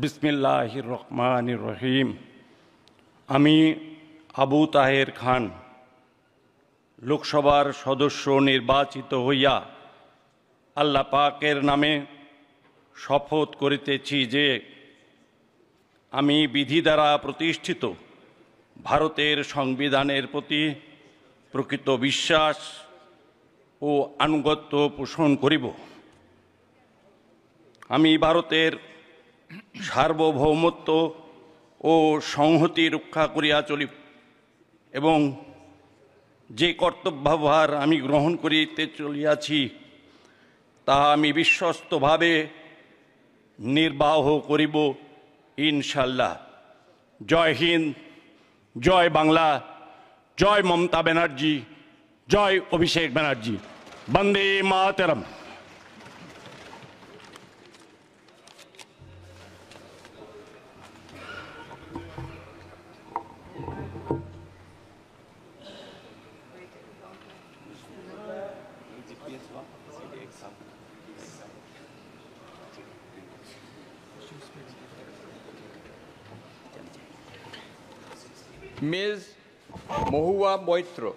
বিসমিল্লাহির রহমানির রহিম। আমি আবু তাহের খান লোকসভার সদস্য নির্বাচিত হইয়া আল্লাহ পাকের নামে শপথ করিতেছি যে আমি বিধি দ্বারা প্রতিষ্ঠিত ভারতের সংবিধানের প্রতি প্রকৃত বিশ্বাস ও আনুগত্য পোষণ করিব। আমি ভারতের সার্বভৌমত্ব ও সংহতি রক্ষা করিয়া চলিব এবং যে কর্তব্যভার আমি গ্রহণ করিতে চলিয়াছি তাহা আমি বিশ্বস্তভাবে নির্বাহ করিব ইনশাল্লাহ। জয় হিন্দ, জয় বাংলা, জয় মমতা ব্যানার্জি, জয় অভিষেক ব্যানার্জি। বন্দে মাতরম। Ms. Mohua Moitro.